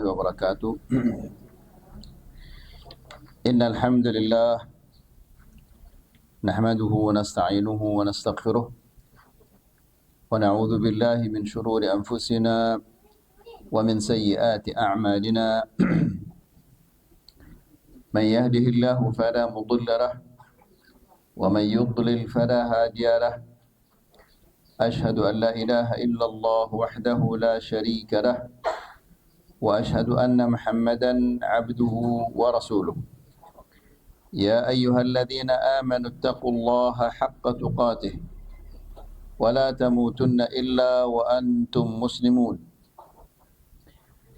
وبركاته. إن الحمد لله نحمده ونستعينه ونستغفره ونعوذ بالله من شرور أنفسنا ومن سيئات أعمالنا. من يهده الله فلا مضل له ومن يضلل فلا هادي له. أشهد أن لا إله إلا الله وحده لا شريك له وأشهد أن محمدا عبده ورسوله. يا أيها الذين آمنوا اتقوا الله حق تقاته ولا تموتن إلا وأنتم مسلمون.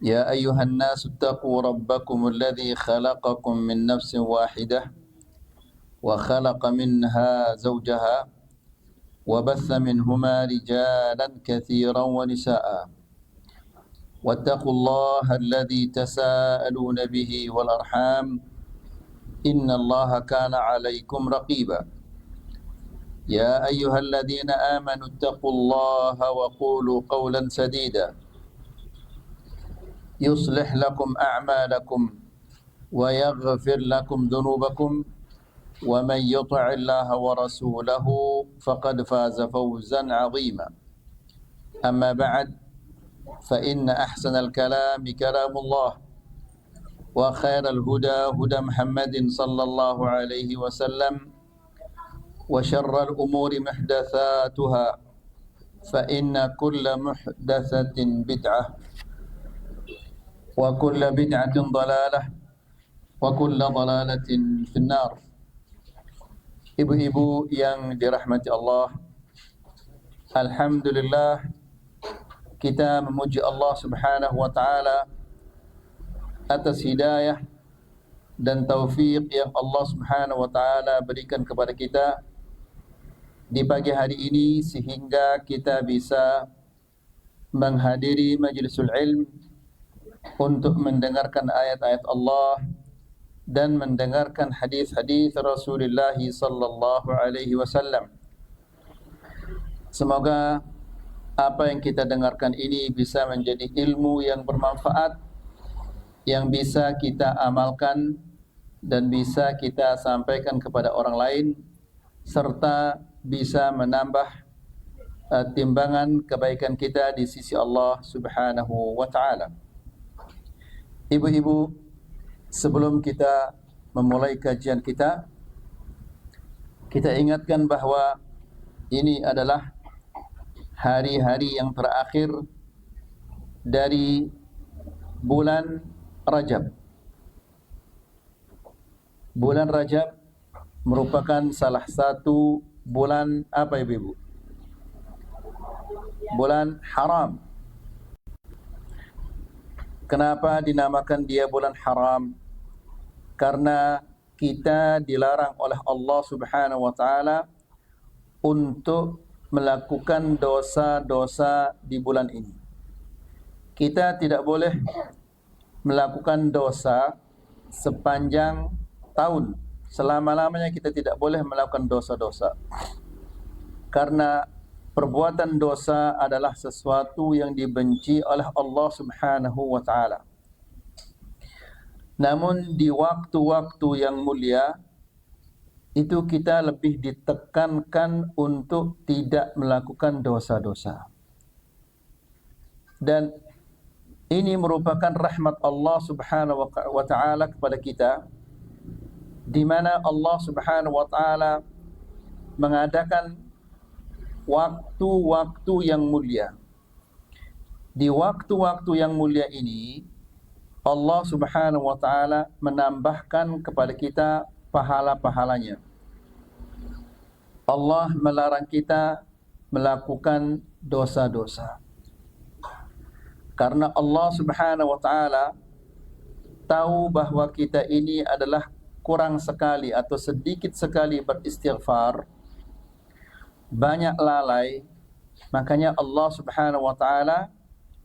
يا أيها الناس اتقوا ربكم الذي خلقكم من نفس واحدة وخلق منها زوجها وبث منهما رجالا كثيرا ونساء. واتقوا الله الذي تساءلون به والأرحام إن الله كان عليكم رقيبا. يا أيها الذين آمنوا اتقوا الله وقولوا قولا سديدا يصلح لكم أعمالكم ويغفر لكم ذنوبكم ومن يطع الله ورسوله فقد فاز فوزا عظيما. أما بعد فإن أحسن الكلام كلام الله وخير الهدى هدى محمد صلى الله عليه وسلم وشر الأمور محدثاتها فإن كل محدثة بدعة وكل بدعة ضلالة وكل ضلالة في النار. Ibu-ibu yang dirahmati Allah, alhamdulillah kita memuji Allah Subhanahu wa taala atas hidayah dan taufik yang Allah Subhanahu wa taala berikan kepada kita di pagi hari ini sehingga kita bisa menghadiri majlisul ilm untuk mendengarkan ayat-ayat Allah dan mendengarkan hadis-hadis Rasulullah sallallahu alaihi wasallam. Semoga apa yang kita dengarkan ini bisa menjadi ilmu yang bermanfaat, yang bisa kita amalkan dan bisa kita sampaikan kepada orang lain, serta bisa menambah timbangan kebaikan kita di sisi Allah Subhanahu wa taala. Ibu-ibu, sebelum kita memulai kajian kita ingatkan bahawa ini adalah hari-hari yang terakhir dari bulan Rajab. Bulan Rajab merupakan salah satu bulan apa ibu-ibu? Bulan haram. Kenapa dinamakan dia bulan haram? Karena kita dilarang oleh Allah Subhanahu wa taala untuk melakukan dosa-dosa di bulan ini. Kita tidak boleh melakukan dosa sepanjang tahun. Selama-lamanya kita tidak boleh melakukan dosa-dosa. Karena perbuatan dosa adalah sesuatu yang dibenci oleh Allah Subhanahu wa taala. Namun di waktu-waktu yang mulia itu kita lebih ditekankan untuk tidak melakukan dosa-dosa. Dan ini merupakan rahmat Allah Subhanahu wa taala kepada kita, di mana Allah Subhanahu wa taala mengadakan waktu-waktu yang mulia. Di waktu-waktu yang mulia ini Allah Subhanahu wa taala menambahkan kepada kita pahala-pahalanya. Allah melarang kita melakukan dosa-dosa. Karena Allah Subhanahu wa taala tahu bahwa kita ini adalah kurang sekali atau sedikit sekali beristighfar, banyak lalai. Makanya Allah Subhanahu wa taala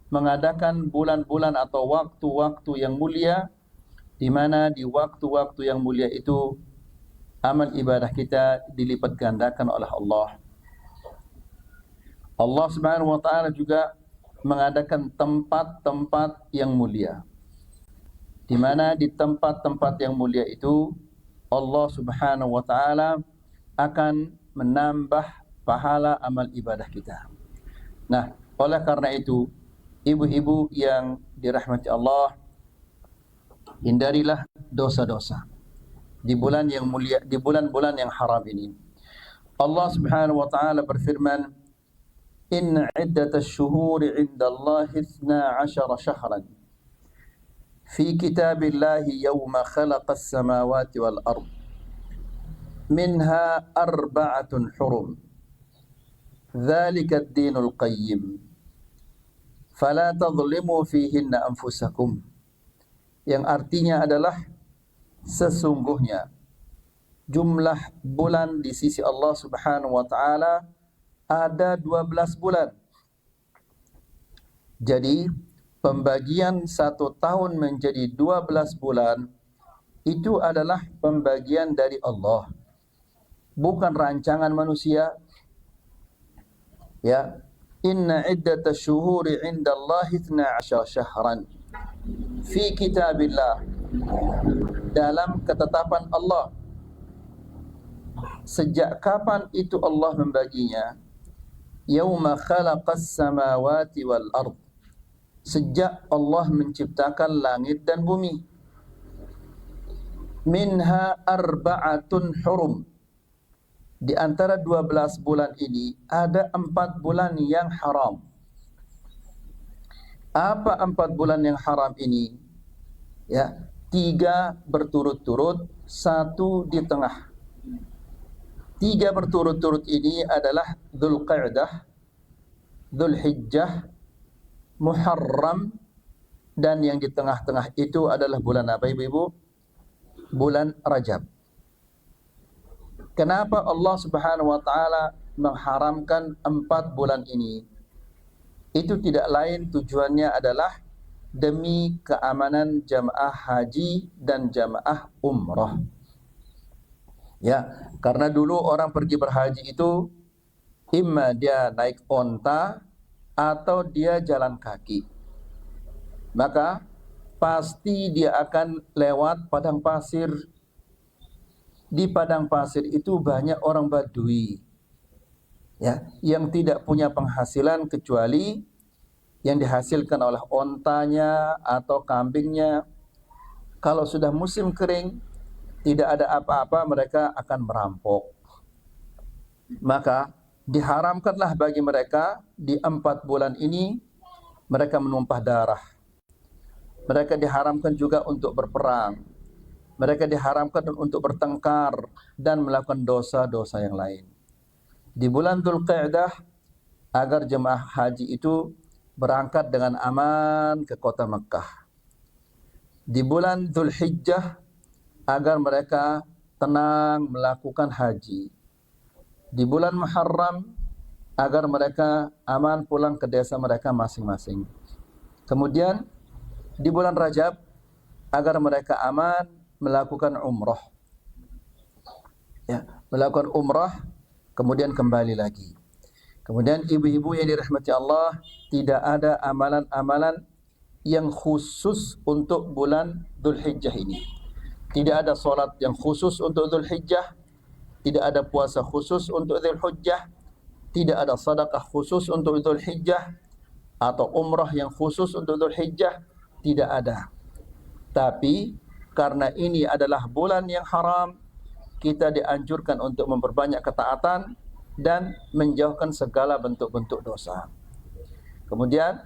mengadakan bulan-bulan atau waktu-waktu yang mulia, di mana di waktu-waktu yang mulia itu amal ibadah kita dilipat gandakan oleh Allah. Allah Subhanahu wa taala juga mengadakan tempat-tempat yang mulia. di mana di tempat-tempat yang mulia itu Allah Subhanahu wa taala akan menambah pahala amal ibadah kita. Nah, oleh karena itu, ibu-ibu yang dirahmati Allah, hindarilah dosa-dosa di bulan yang mulia, di bulan-bulan yang haram ini. Allah Subhanahu wa taala berfirman, "Inna 'iddatash shuhuri 'indallahi 12 syahran fi kitabillahi yawma khalaqas samawati wal ard minha arba'atun hurum dzalika ad-dinul qayyim fala tadhlimu fihinna anfusakum." Yang artinya adalah sesungguhnya jumlah bulan di sisi Allah Subhanahu wa taala ada 12 bulan. Jadi pembagian 1 tahun menjadi 12 bulan itu adalah pembagian dari Allah, bukan rancangan manusia. Ya, inna iddatash syuhuri 'indallahi 12 syahran fi kitabillah, dalam ketetapan Allah. Sejak kapan itu Allah membaginya? Yauma khalaqas samawati wal ard, sejak Allah menciptakan langit dan bumi. Minha arba'atun hurum, di antara 12 bulan ini ada 4 bulan yang haram. Apa 4 bulan yang haram ini? Ya, 3 berturut-turut, 1 di tengah. 3 berturut-turut ini adalah Dzulqa'dah, Dzulhijjah, Muharram, dan yang di tengah-tengah itu adalah bulan apa ibu-ibu? Bulan Rajab. Kenapa Allah Subhanahu wa taala mengharamkan 4 bulan ini? Itu tidak lain tujuannya adalah demi keamanan jamaah haji dan jamaah umrah. Ya, karena dulu orang pergi berhaji itu imma dia naik onta atau dia jalan kaki. Maka pasti dia akan lewat padang pasir. Di padang pasir itu banyak orang Badui, ya, yang tidak punya penghasilan kecuali yang dihasilkan oleh ontanya atau kambingnya. Kalau sudah musim kering, tidak ada apa-apa, mereka akan merampok. Maka diharamkanlah bagi mereka di 4 bulan ini mereka menumpah darah. Mereka diharamkan juga untuk berperang. Mereka diharamkan untuk bertengkar dan melakukan dosa-dosa yang lain. Di bulan Dzulqa'dah, agar jemaah haji itu berangkat dengan aman ke kota Mekah. Di bulan Dzulhijjah, agar mereka tenang melakukan haji. Di bulan Muharram, agar mereka aman pulang ke desa mereka masing-masing. Kemudian di bulan Rajab, agar mereka aman melakukan umrah. Ya, melakukan umrah, kemudian kembali lagi. Kemudian ibu-ibu yang dirahmati Allah, tidak ada amalan-amalan yang khusus untuk bulan Dzulhijjah ini. Tidak ada solat yang khusus untuk Dzulhijjah, tidak ada puasa khusus untuk Dzulhijjah, tidak ada sedekah khusus untuk Dzulhijjah, atau umrah yang khusus untuk Dzulhijjah, tidak ada. Tapi karena ini adalah bulan yang haram, kita dianjurkan untuk memperbanyak ketaatan dan menjauhkan segala bentuk-bentuk dosa. Kemudian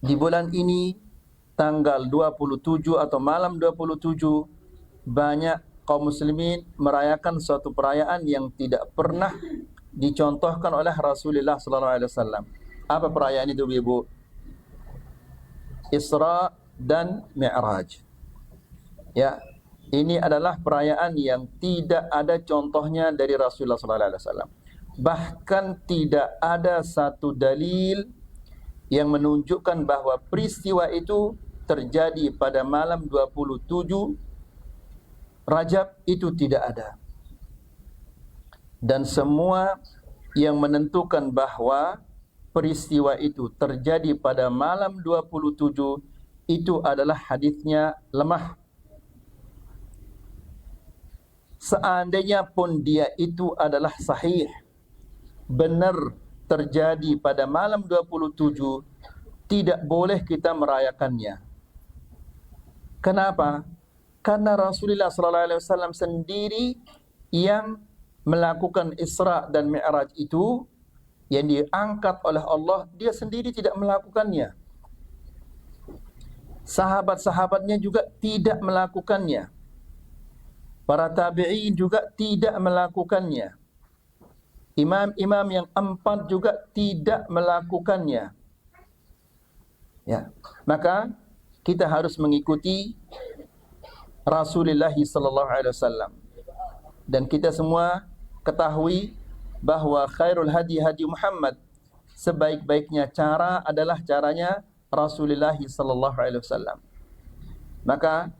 di bulan ini tanggal 27 atau malam 27, banyak kaum muslimin merayakan suatu perayaan yang tidak pernah dicontohkan oleh Rasulullah sallallahu alaihi wasallam. Apa perayaan itu, Ibu? Isra dan Mi'raj. Ya, ini adalah perayaan yang tidak ada contohnya dari Rasulullah sallallahu alaihi wasallam. Bahkan tidak ada satu dalil yang menunjukkan bahwa peristiwa itu terjadi pada malam 27 Rajab, itu tidak ada. Dan semua yang menentukan bahwa peristiwa itu terjadi pada malam 27 itu adalah hadisnya lemah. Seandainya pun dia itu adalah sahih, benar terjadi pada malam 27, tidak boleh kita merayakannya. Kenapa? Karena Rasulullah SAW sendiri yang melakukan Isra dan Mi'raj itu, yang diangkat oleh Allah, dia sendiri tidak melakukannya. Sahabat-sahabatnya juga tidak melakukannya. Para tabi'in juga tidak melakukannya. Imam-imam yang 4 juga tidak melakukannya. Ya, maka kita harus mengikuti Rasulullah sallallahu alaihi wasallam. Dan kita semua ketahui bahwa khairul hadi hadi Muhammad, sebaik-baiknya cara adalah caranya Rasulullah sallallahu alaihi wasallam. Maka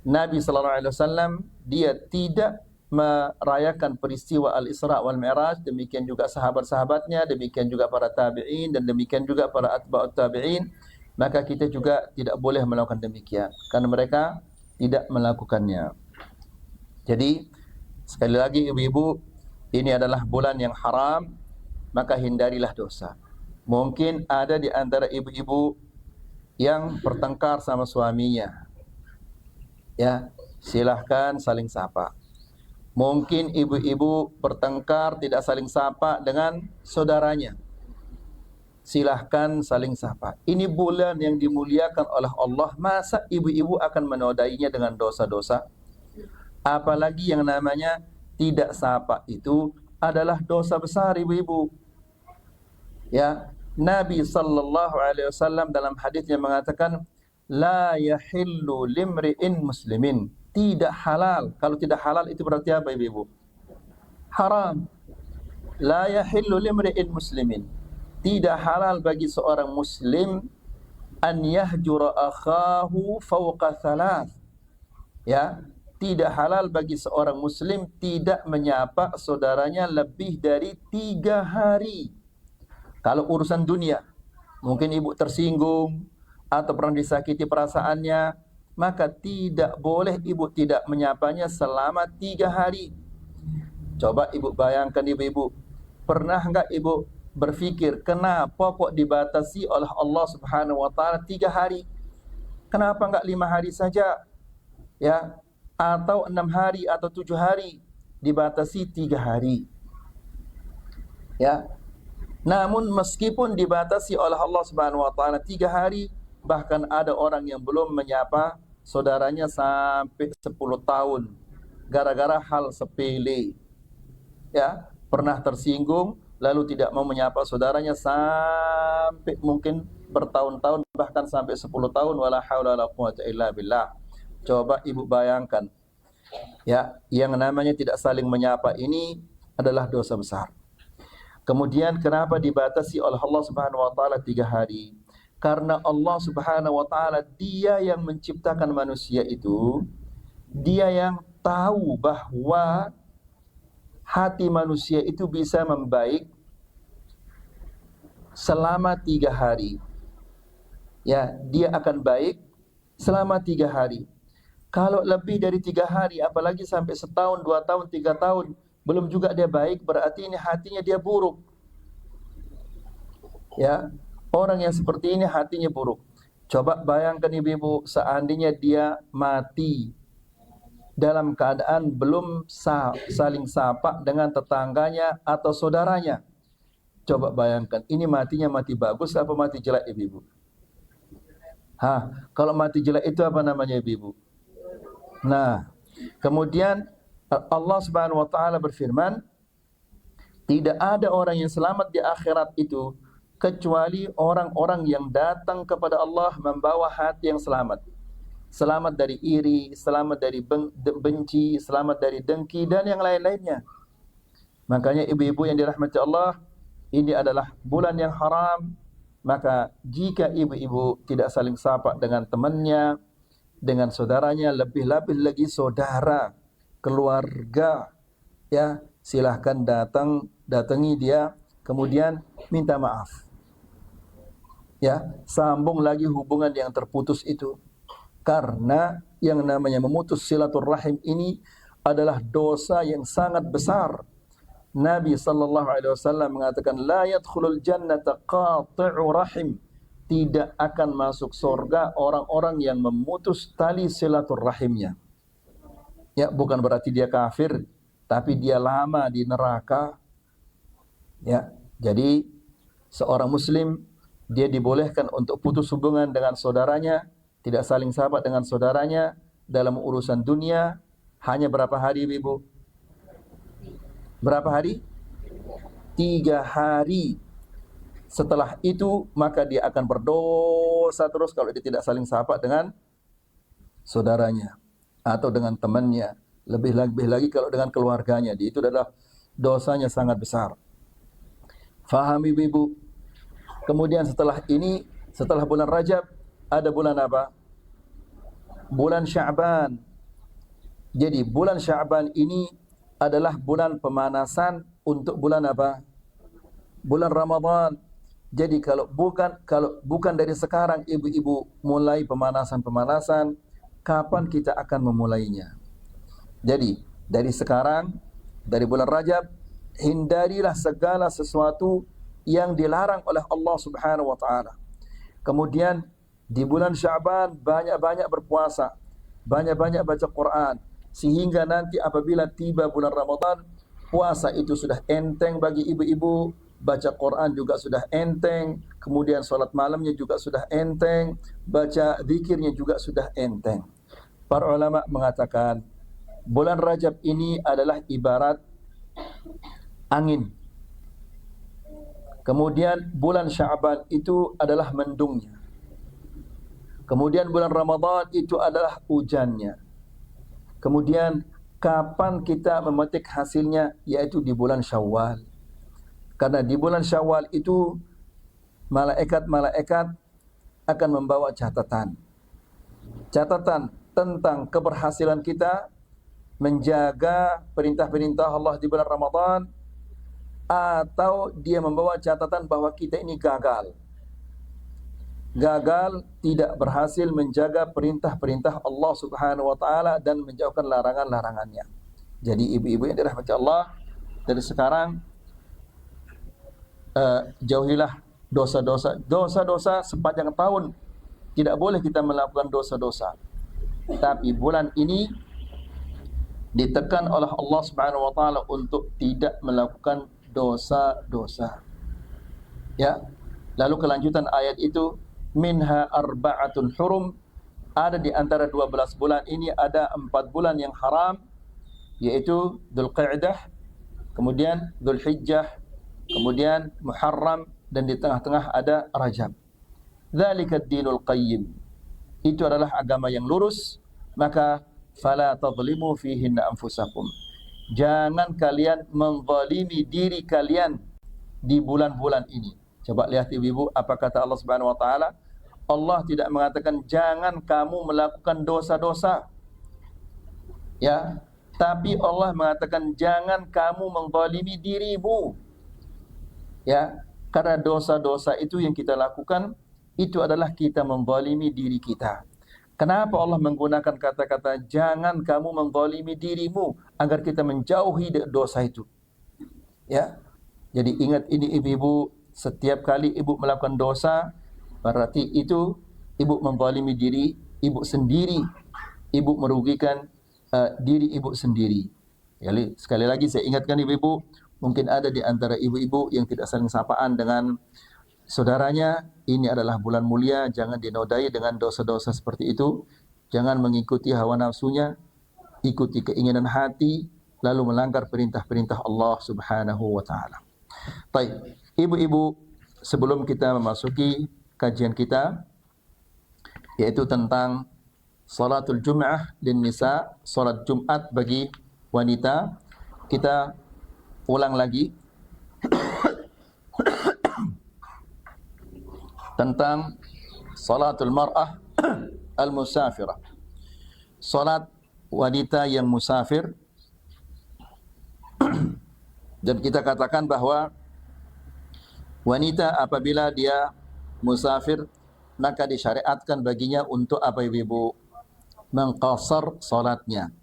Nabi sallallahu alaihi wasallam dia tidak merayakan peristiwa Al-Isra wal Mi'raj, demikian juga sahabat-sahabatnya, demikian juga para tabi'in, dan demikian juga para atba'ut tabi'in. Maka kita juga tidak boleh melakukan demikian, karena mereka tidak melakukannya. Jadi sekali lagi ibu-ibu, ini adalah bulan yang haram, maka hindarilah dosa. Mungkin ada di antara ibu-ibu yang bertengkar sama suaminya, ya, silahkan saling sapa. Mungkin ibu-ibu bertengkar tidak saling sapa dengan saudaranya, silahkan saling sapa. Ini bulan yang dimuliakan oleh Allah, masa ibu-ibu akan menodainya dengan dosa-dosa? Apalagi yang namanya tidak sapa itu adalah dosa besar ibu-ibu. Ya, Nabi sallallahu alaihi wasallam dalam hadisnya mengatakan, la yahillu limri'in muslimin, tidak halal. Kalau tidak halal itu berarti apa ibu-ibu? Haram. La yahillu limri'in muslimin, tidak halal bagi seorang muslim an yahjura akhahu fawqa thalath. Ya, tidak halal bagi seorang muslim tidak menyapa saudaranya lebih dari 3 hari. Kalau urusan dunia, mungkin ibu tersinggung atau pernah disakiti perasaannya, maka tidak boleh ibu tidak menyapanya selama 3 hari. Coba ibu bayangkan ibu-ibu, pernah enggak ibu berpikir kenapa kok dibatasi oleh Allah Subhanahu wa taala 3 hari? Kenapa enggak 5 hari saja? Ya, atau 6 hari atau 7 hari, dibatasi 3 hari. Ya. Namun meskipun dibatasi oleh Allah Subhanahu wa taala 3 hari, bahkan ada orang yang belum menyapa saudaranya sampai 10 tahun gara-gara hal sepele. Ya, pernah tersinggung lalu tidak mau menyapa saudaranya sampai mungkin bertahun-tahun, bahkan sampai 10 tahun, wala haula wala quwwata illa billah. Coba ibu bayangkan, ya, yang namanya tidak saling menyapa ini adalah dosa besar. Kemudian kenapa dibatasi oleh Allah Subhanahu wa taala 3 hari? Karena Allah Subhanahu wa taala dia yang menciptakan manusia itu, dia yang tahu bahwa hati manusia itu bisa membaik selama 3 hari. Ya, dia akan baik selama 3 hari. Kalau lebih dari 3 hari, apalagi sampai setahun, 2 tahun, 3 tahun, belum juga dia baik, berarti ini hatinya dia buruk. Ya, orang yang seperti ini hatinya buruk. Coba bayangkan ibu-ibu, seandainya dia mati dalam keadaan belum saling sapa dengan tetangganya atau saudaranya. Coba bayangkan, ini matinya mati bagus apa mati jelek ibu-ibu? Kalau mati jelek itu apa namanya ibu-ibu? Nah, kemudian Allah Subhanahu wa taala berfirman, tidak ada orang yang selamat di akhirat itu kecuali orang-orang yang datang kepada Allah membawa hati yang selamat. Selamat dari iri, selamat dari benci, selamat dari dengki, dan yang lain-lainnya. Makanya ibu-ibu yang dirahmati Allah, ini adalah bulan yang haram. Maka jika ibu-ibu tidak saling sapa dengan temannya, dengan saudaranya, lebih-lebih lagi saudara, keluarga, ya, silahkan datangi dia, kemudian minta maaf. Ya, sambung lagi hubungan yang terputus itu. Karena yang namanya memutus silaturrahim ini adalah dosa yang sangat besar. Nabi sallallahu alaihi wasallam mengatakan la yadkhulul jannata qati'u rahim. Tidak akan masuk surga orang-orang yang memutus tali silaturrahimnya. Ya, bukan berarti dia kafir, tapi dia lama di neraka. Ya, jadi seorang muslim dia dibolehkan untuk putus hubungan dengan saudaranya, tidak saling sahabat dengan saudaranya dalam urusan dunia. Hanya berapa hari, Ibu? Berapa hari? 3 hari. Setelah itu maka dia akan berdosa terus kalau dia tidak saling sahabat dengan saudaranya atau dengan temannya. Lebih lagi kalau dengan keluarganya. Itu adalah dosanya sangat besar. Fahami, Ibu? Kemudian setelah ini, setelah bulan Rajab, ada bulan apa? Bulan Sya'ban. Jadi bulan Sya'ban ini adalah bulan pemanasan untuk bulan apa? Bulan Ramadan. Jadi kalau bukan dari sekarang ibu-ibu mulai pemanasan, kapan kita akan memulainya? Jadi dari sekarang, dari bulan Rajab, hindarilah segala sesuatu yang dilarang oleh Allah Subhanahu wa taala. Kemudian di bulan Sya'ban banyak-banyak berpuasa, banyak-banyak baca Quran, sehingga nanti apabila tiba bulan Ramadan, puasa itu sudah enteng bagi ibu-ibu, baca Quran juga sudah enteng, kemudian salat malamnya juga sudah enteng, baca zikirnya juga sudah enteng. Para ulama mengatakan bulan Rajab ini adalah ibarat angin. Kemudian bulan Sya'ban itu adalah mendungnya. Kemudian bulan Ramadan itu adalah hujannya. Kemudian kapan kita memetik hasilnya? Yaitu di bulan Syawal. Karena di bulan Syawal itu malaikat-malaikat akan membawa catatan. Catatan tentang keberhasilan kita menjaga perintah-perintah Allah di bulan Ramadan, atau dia membawa catatan bahwa kita ini gagal, tidak berhasil menjaga perintah-perintah Allah Subhanahu wa taala dan menjauhkan larangan-larangannya. Jadi ibu-ibu yang dirahmati Allah, dari sekarang jauhilah dosa-dosa sepanjang tahun. Tidak boleh kita melakukan dosa-dosa. Tapi bulan ini ditekan oleh Allah Subhanahu wa taala untuk tidak melakukan dosa-dosa. Ya. Lalu kelanjutan ayat itu, minha arba'atun hurum, ada di antara 12 bulan ini ada 4 bulan yang haram, yaitu Dzulqa'dah, kemudian Dzulhijjah, kemudian Muharram, dan di tengah-tengah ada Rajab. Dzalika ad-dinul qayyim. Itu adalah agama yang lurus, maka fala tadhlimu fihinna anfusakum. Jangan kalian menzalimi diri kalian di bulan-bulan ini. Coba lihat ibu-ibu, apa kata Allah Subhanahu wa taala? Allah tidak mengatakan jangan kamu melakukan dosa-dosa. Ya, tapi Allah mengatakan jangan kamu menzalimi dirimu. Ya, karena dosa-dosa itu yang kita lakukan itu adalah kita menzalimi diri kita. Kenapa Allah menggunakan kata-kata jangan kamu menzalimi dirimu, agar kita menjauhi dosa itu? Ya. Jadi ingat ini ibu-ibu, setiap kali ibu melakukan dosa, berarti itu ibu menzalimi diri ibu sendiri. Ibu merugikan diri ibu sendiri. Jadi sekali lagi saya ingatkan ibu-ibu, mungkin ada di antara ibu-ibu yang tidak saling sapaan dengan saudaranya. Ini adalah bulan mulia, jangan dinodai dengan dosa-dosa seperti itu. Jangan mengikuti hawa nafsunya, ikuti keinginan hati, lalu melanggar perintah-perintah Allah Subhanahu wa taala. Baik, ibu-ibu, sebelum kita memasuki kajian kita, yaitu tentang salatul Jum'ah lin nisa, salat Jumat bagi wanita, kita ulang lagi tentang salatul mar'ah al-musafirah, salat wanita yang musafir. Dan kita katakan bahwa wanita apabila dia musafir, maka disyariatkan baginya untuk apa ibu-ibu? Mengqasar salatnya.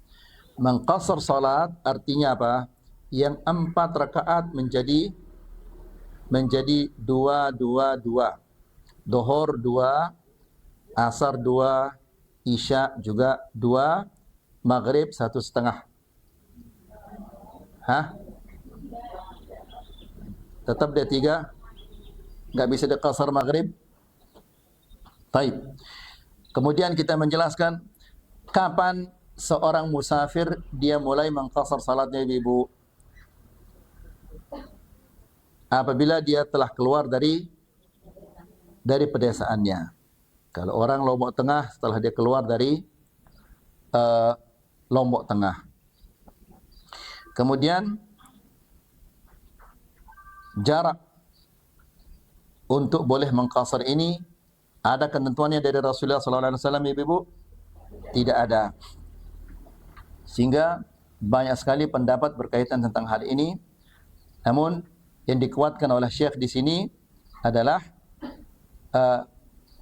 Mengqasar salat artinya apa? Yang 4 rakaat menjadi dua, dua, dua. Dhuhur 2, asar 2, isya juga 2, maghrib 1,5. Hah? Tetap dia 3? Nggak bisa diqasar maghrib? Baik. Kemudian kita menjelaskan kapan seorang musafir dia mulai mengqasar salatnya ibu-ibu. Apabila dia telah keluar dari pedesaannya. Kalau orang Lombok Tengah setelah dia keluar dari Lombok Tengah. Kemudian jarak untuk boleh mengqasar ini ada ketentuannya dari Rasulullah SAW, ibu-ibu? Tidak ada. Sehingga banyak sekali pendapat berkaitan tentang hal ini. Namun yang dikuatkan oleh Syekh di sini adalah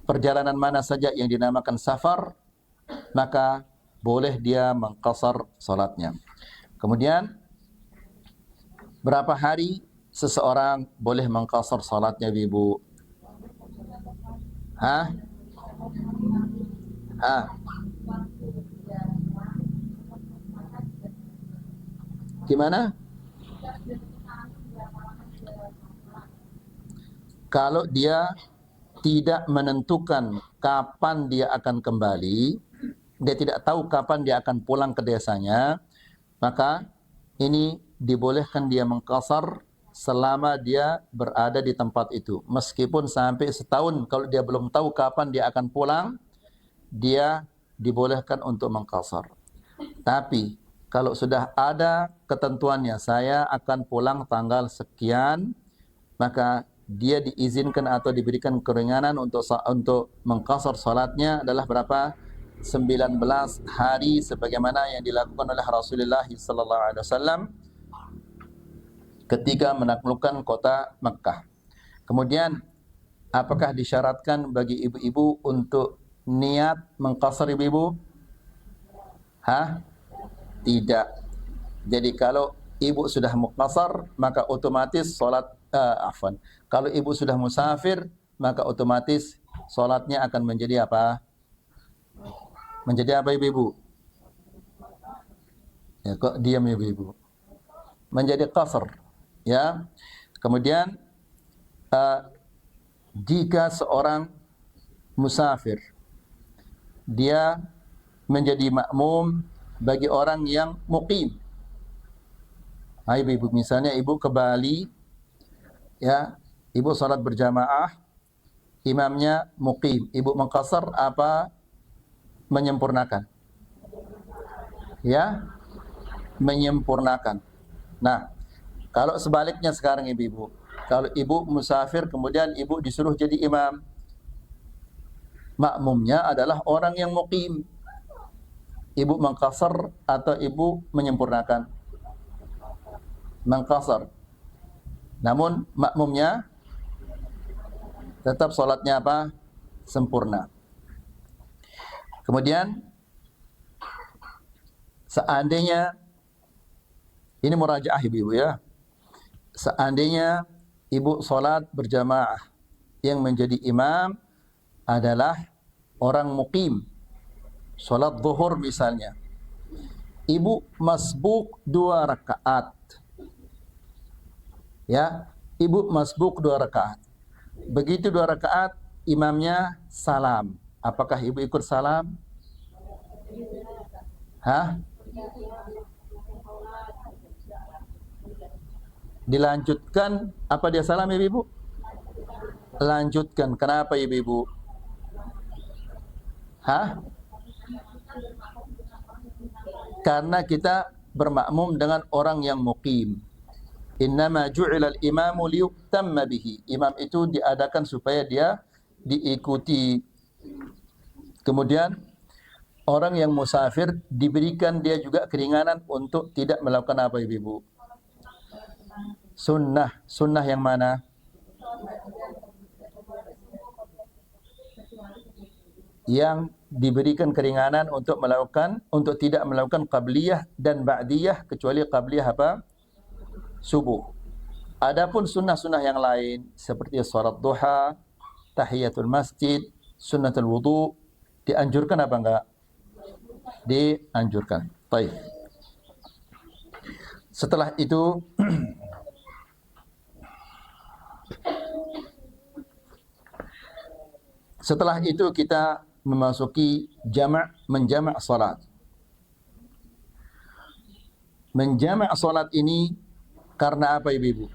perjalanan mana saja yang dinamakan safar, maka boleh dia mengqasar salatnya. Kemudian berapa hari seseorang boleh mengqasar salatnya ibu? Hah? Hah? Gimana? Kalau dia tidak menentukan kapan dia akan kembali, dia tidak tahu kapan dia akan pulang ke desanya, maka ini dibolehkan dia mengqasar selama dia berada di tempat itu. Meskipun sampai setahun, kalau dia belum tahu kapan dia akan pulang, dia dibolehkan untuk mengqasar. Tapi kalau sudah ada ketentuannya, saya akan pulang tanggal sekian, maka dia diizinkan atau diberikan keringanan untuk mengqasar salatnya adalah berapa? 19 hari sebagaimana yang dilakukan oleh Rasulullah sallallahu alaihi wasallam ketika menaklukkan kota Makkah. Kemudian apakah disyaratkan bagi ibu-ibu untuk niat mengqasar ibu-ibu? Hah? Tidak. Jadi kalau ibu sudah muqasar, maka otomatis salat kalau ibu sudah musafir, maka otomatis salatnya akan menjadi apa? Menjadi apa ibu-ibu? Ya, kok diam ibu-ibu? Menjadi qasar, ya. Kemudian jika seorang musafir dia menjadi makmum bagi orang yang muqim. Ibu-ibu, misalnya ibu ke Bali, ya, ibu salat berjamaah, imamnya muqim, ibu mengqasar apa menyempurnakan? Ya, menyempurnakan. Nah, kalau sebaliknya sekarang ibu-ibu, kalau ibu musafir kemudian ibu disuruh jadi imam, makmumnya adalah orang yang muqim, ibu mengqasar atau ibu menyempurnakan? Mengqasar. Namun makmumnya tetap salatnya apa? Sempurna. Kemudian seandainya ini murajaah ibu-ibu, ya. Seandainya ibu salat berjamaah yang menjadi imam adalah orang muqim, salat zuhur misalnya, ibu masbuk 2 rakaat. Ya, ibu masbuk 2 rakaat. Begitu 2 rakaat, imamnya salam. Apakah ibu ikut salam? Hah? Dilanjutkan apa dia salam ibu-ibu? Lanjutkan. Kenapa ibu-ibu? Hah? Karena kita bermakmum dengan orang yang muqim. Innama ju'ilal imamu liyutamma bihi. Imam itu diadakan supaya dia diikuti. Kemudian orang yang musafir diberikan dia juga keringanan untuk tidak melakukan apa ibu-ibu? Sunnah. Sunnah yang mana? yang diberikan keringanan untuk tidak melakukan qabliyah dan ba'diyah kecuali qabliyah apa? Subuh. Adapun sunnah-sunnah yang lain seperti salat duha, tahiyatul masjid, sunnatul wudu dianjurkan apa enggak? Dianjurkan. Baik. Setelah itu kita memasuki menjamak salat. Menjamak salat ini karena apa Ibu?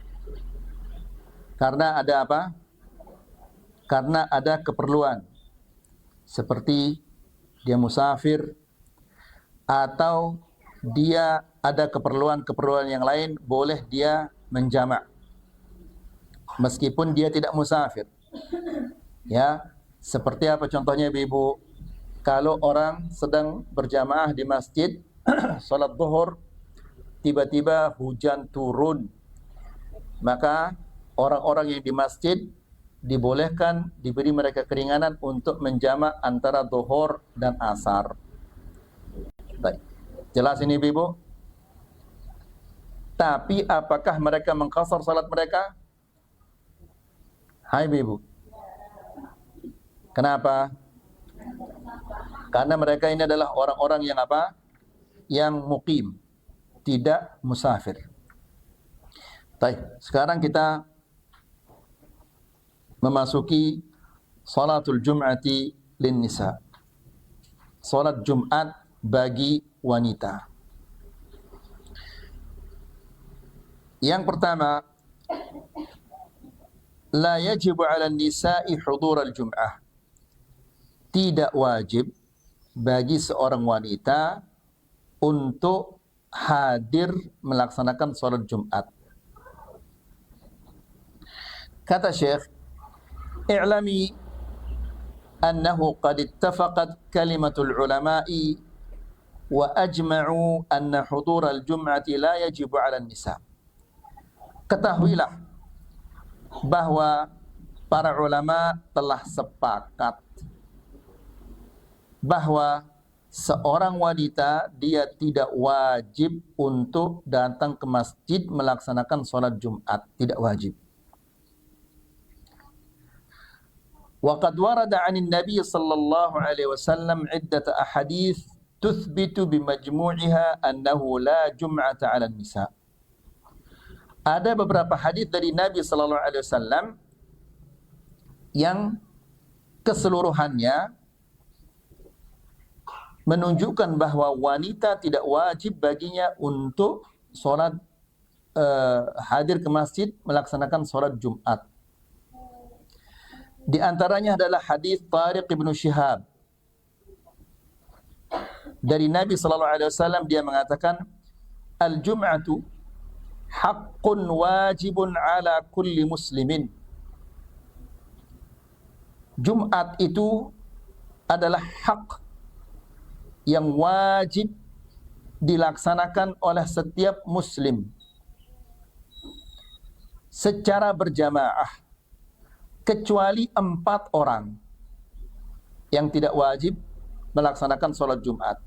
Karena ada apa? Karena ada keperluan. Seperti dia musafir atau dia ada keperluan-keperluan yang lain, boleh dia menjamak meskipun dia tidak musafir. Ya, seperti apa contohnya Ibu? Kalau orang sedang berjamaah di masjid salat zuhur, tiba-tiba hujan turun, maka orang-orang yang di masjid diberi mereka keringanan untuk menjamak antara zuhur dan asar. Baik. Jelas ini Ibu? Tapi apakah mereka mengqasar salat mereka? Hai Ibu. Kenapa? Karena mereka ini adalah orang-orang yang apa? Yang muqim, tidak musafir. Baik, sekarang kita memasuki salatul jum'ati lin nisa. Salat Jumat bagi wanita. Yang pertama, la yajibu 'ala an-nisa'i hudur al-jum'ah. Tidak wajib bagi seorang wanita untuk hadir melaksanakan salat Jumat. Kata Syekh, i'lami annahu qad ittafaqat kalimatul ulama'i wa ajma'u anna hudur al-jum'ati la yajibu 'ala an-nisa. Ketahuilah bahwa para ulama telah sepakat bahwa seorang wanita dia tidak wajib untuk datang ke masjid melaksanakan salat Jumat, tidak wajib. Wa qad warada 'anil Nabi sallallahu alaihi wasallam 'iddat ahadits tuthbitu bimajmu'iha annahu la jum'ata 'ala nisa. Ada beberapa hadis dari Nabi sallallahu alaihi wasallam yang keseluruhannya menunjukkan bahwa wanita tidak wajib baginya untuk hadir ke masjid melaksanakan salat Jumat. Di antaranya adalah hadis Tariq bin Shihab. Dari Nabi sallallahu alaihi wasallam dia mengatakan, "Al-jum'atu haqqun wajibun 'ala kulli muslimin." Jumat itu adalah hak yang wajib dilaksanakan oleh setiap muslim secara berjamaah, kecuali 4 orang yang tidak wajib melaksanakan salat Jumat.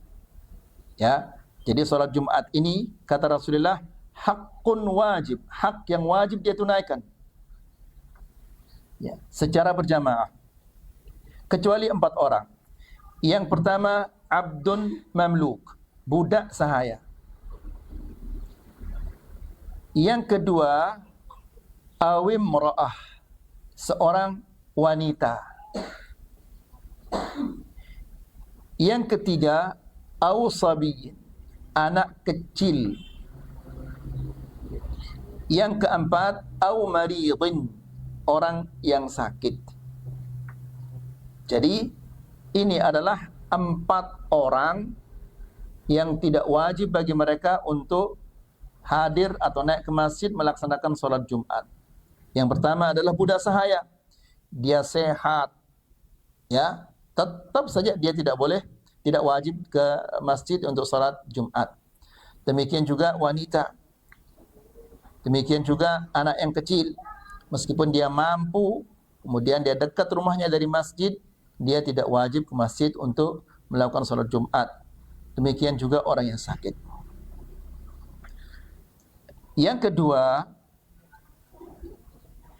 Ya, jadi salat Jumat ini kata Rasulullah hakun wajib, hak yang wajib dia tunaikan. Ya, secara berjamaah. Kecuali 4 orang. Yang pertama, abdun mamluk, budak sahaya. Yang kedua, awim mra'ah, seorang wanita. Yang ketiga, awsabi, anak kecil. Yang keempat, aw maridin, orang yang sakit. Jadi ini adalah 4 orang yang tidak wajib bagi mereka untuk hadir atau naik ke masjid melaksanakan salat Jumat. Yang pertama adalah budak sahaya. Dia sehat, ya, tetap saja dia tidak wajib ke masjid untuk salat Jumat. Demikian juga wanita. Demikian juga anak yang kecil. Meskipun dia mampu, kemudian dia dekat rumahnya dari masjid, dia tidak wajib ke masjid untuk melakukan salat Jumat. Demikian juga orang yang sakit. Yang kedua,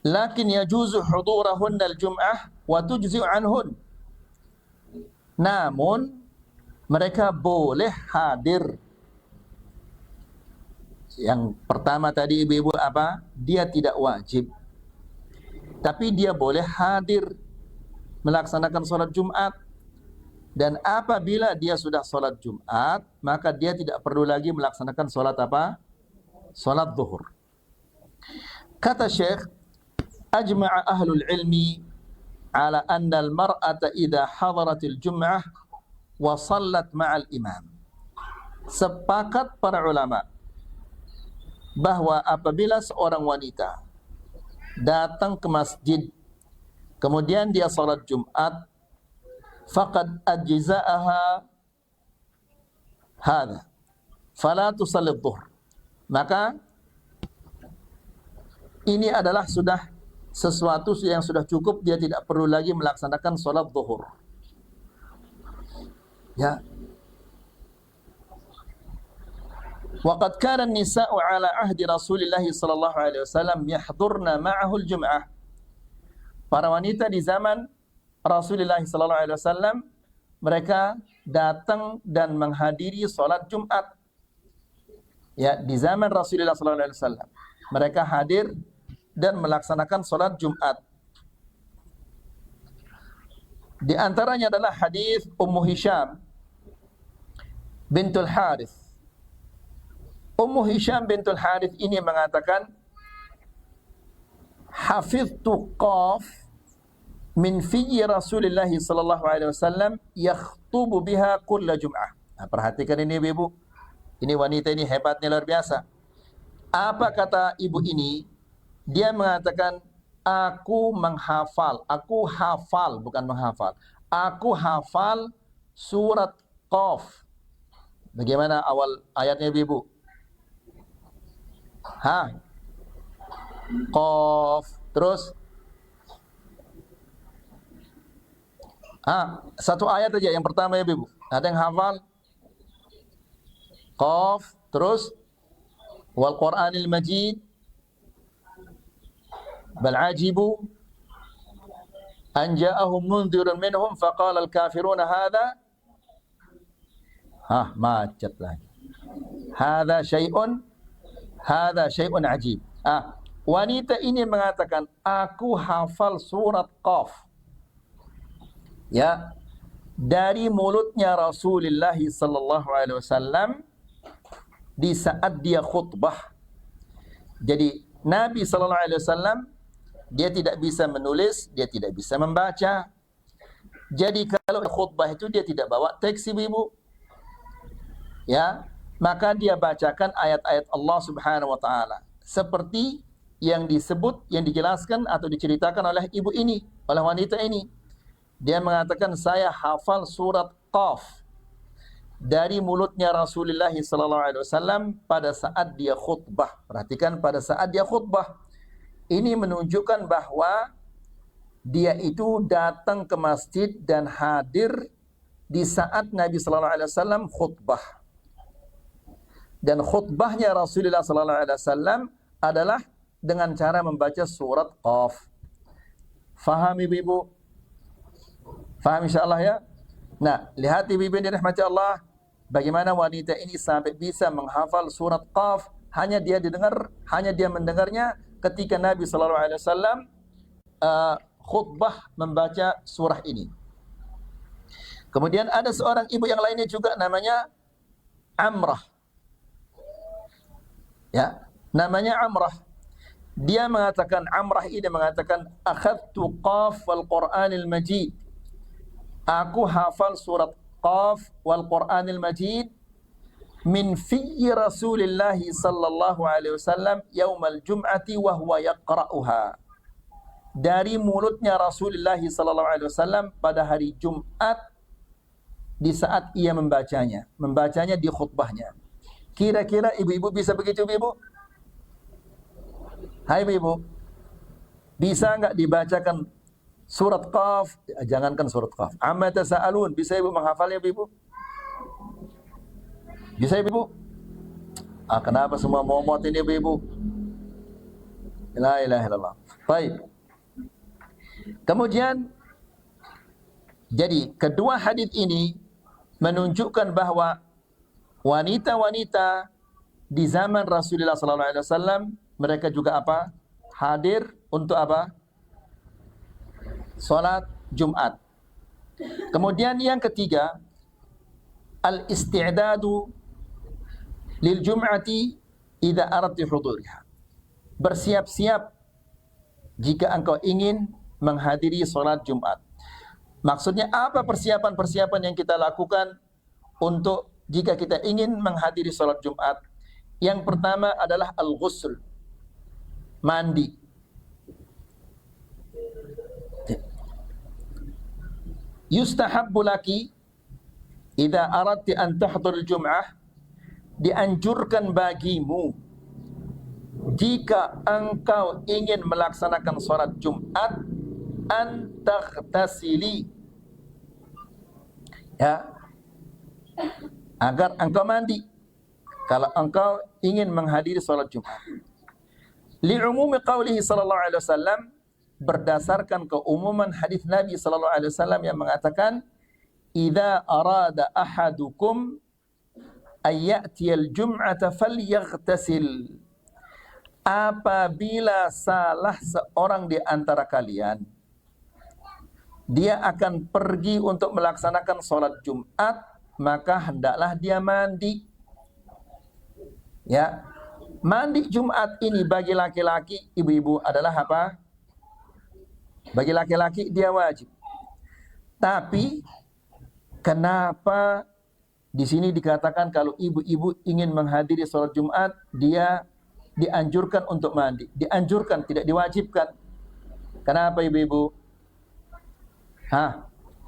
lakin yajuzu hudurahunna al-jum'ah wa tujzi'u anhun. Namun mereka boleh hadir. Yang pertama tadi ibu-ibu apa? Dia tidak wajib, tapi dia boleh hadir melaksanakan salat Jumat. Dan apabila dia sudah salat Jumat, maka dia tidak perlu lagi melaksanakan salat apa? Salat zuhur. Kata Syekh, ajma'a ahlul ilmi ala anna al-mar'ata idha hadaratil jum'ah wa sallat ma'al imam. Sepakat para ulama bahwa apabila seorang wanita datang ke masjid kemudian dia salat Jumat, faqad ajza'aha hadha fala tusalli dhuhr, maka ini adalah sudah sesuatu yang sudah cukup, dia tidak perlu lagi melaksanakan salat zuhur. Ya. Waqad kana an-nisa'u 'ala 'ahdi Rasulillah sallallahu alaihi wasallam yahdurna ma'ahu al-jum'ah. Para wanita di zaman Rasulullah sallallahu alaihi wasallam mereka datang dan menghadiri salat Jumat. Ya, di zaman Rasulullah sallallahu alaihi wasallam mereka hadir dan melaksanakan salat Jumat. Di antaranya adalah hadis Ummu Hisham bintul Harith. Ummu Hisham bintul Harith ini mengatakan, hafiztu qaf min fi Rasulullah sallallahu alaihi wasallam yakhutubu biha kulla jum'ah. Nah, perhatikan ini ibu. Ini wanita ini hebatnya luar biasa. Apa kata ibu ini? Dia mengatakan, aku hafal, bukan menghafal. Aku hafal surat Qaf. Bagaimana awal ayatnya ibu? Qaf. Terus satu ayat aja yang pertama ya ibu. Ada yang hafal? Qaf. Terus wal Qur'anil Majid. Bal ajibu an ja'ahum mundhirun minhum faqala al-kafiruna hadha macet lagi. Hadha syai'un ajib. Wanita ini mengatakan, aku hafal surat Qaf. Ya, dari mulutnya Rasulullah sallallahu alaihi wasallam di saat dia khutbah. Jadi Nabi sallallahu alaihi wasallam dia tidak bisa menulis, dia tidak bisa membaca. Jadi kalau khutbah itu dia tidak bawa teks ibu. Ya, maka dia bacakan ayat-ayat Allah Subhanahu wa taala seperti yang disebut, yang dijelaskan atau diceritakan oleh ibu ini, oleh wanita ini. Dia mengatakan, saya hafal surat Qaf dari mulutnya Rasulullah sallallahu alaihi wasallam pada saat dia khutbah. Perhatikan, pada saat dia khutbah. Ini menunjukkan bahwa dia itu datang ke masjid dan hadir di saat Nabi sallallahu alaihi wasallam khutbah. Dan khutbahnya Rasulullah sallallahu alaihi wasallam adalah dengan cara membaca surat Qaf. Faham ibu-ibu? Faham insyaallah ya? Nah, lihat ibu-ibu yang dirahmati Allah, bagaimana wanita ini sampai bisa menghafal surat Qaf. Hanya dia mendengarnya ketika Nabi sallallahu alaihi wasallam khutbah membaca surah ini. Kemudian ada seorang ibu yang lainnya juga namanya Amrah. Ya, namanya Amrah. Dia mengatakan, Amrah ini mengatakan, akhadtu Qaf wal Qur'anil Majid. Aku hafal surat Qaf wal Qur'anil Majid min fi Rasulillah sallallahu alaihi wasallam yaumal jum'ati wa huwa yaqra'uha. Dari mulutnya Rasulullah sallallahu alaihi wasallam pada hari Jumat di saat ia membacanya di khutbahnya. Kira-kira ibu-ibu bisa begitu ibu? Hai ibu-ibu, bisa enggak dibacakan Surat Qaf, jangankan surat Qaf. Amma tasa'alun, bisa ibu menghafalnya ibu? Bisa ibu? Kenapa semua momot ini ibu? La ilaha illallah. Baik. Kemudian, jadi kedua hadis ini menunjukkan bahwa wanita-wanita di zaman Rasulullah SAW mereka juga apa? Hadir untuk apa? Salat Jumat. Kemudian yang ketiga, al-isti'dadu lil Jum'ati idza aradti huduriha. Bersiap-siap jika engkau ingin menghadiri salat Jumat. Maksudnya apa persiapan-persiapan yang kita lakukan untuk jika kita ingin menghadiri salat Jumat? Yang pertama adalah al-ghusl, mandi. Yustahabbu laki idza aradti an tahdhur al-jum'ah, dianjurkan bagimu jika engkau ingin melaksanakan salat Jumat an taghtasili, ya, agar engkau mandi kalau engkau ingin menghadiri salat Jumat. Li'umumi qaulihi sallallahu alaihi wasallam, berdasarkan keumuman hadis Nabi sallallahu alaihi wasallam yang mengatakan idza arada ahadukum ayyatiyal jum'ata falyaghtasil. Apabila salah seorang di antara kalian dia akan pergi untuk melaksanakan salat Jumat, maka hendaklah dia mandi. Ya. Mandi Jumat ini bagi laki-laki, ibu-ibu, adalah apa? Bagi laki-laki dia wajib. Tapi kenapa di sini dikatakan kalau ibu-ibu ingin menghadiri salat Jumat, dia dianjurkan untuk mandi? Dianjurkan, tidak diwajibkan. Kenapa ibu-ibu?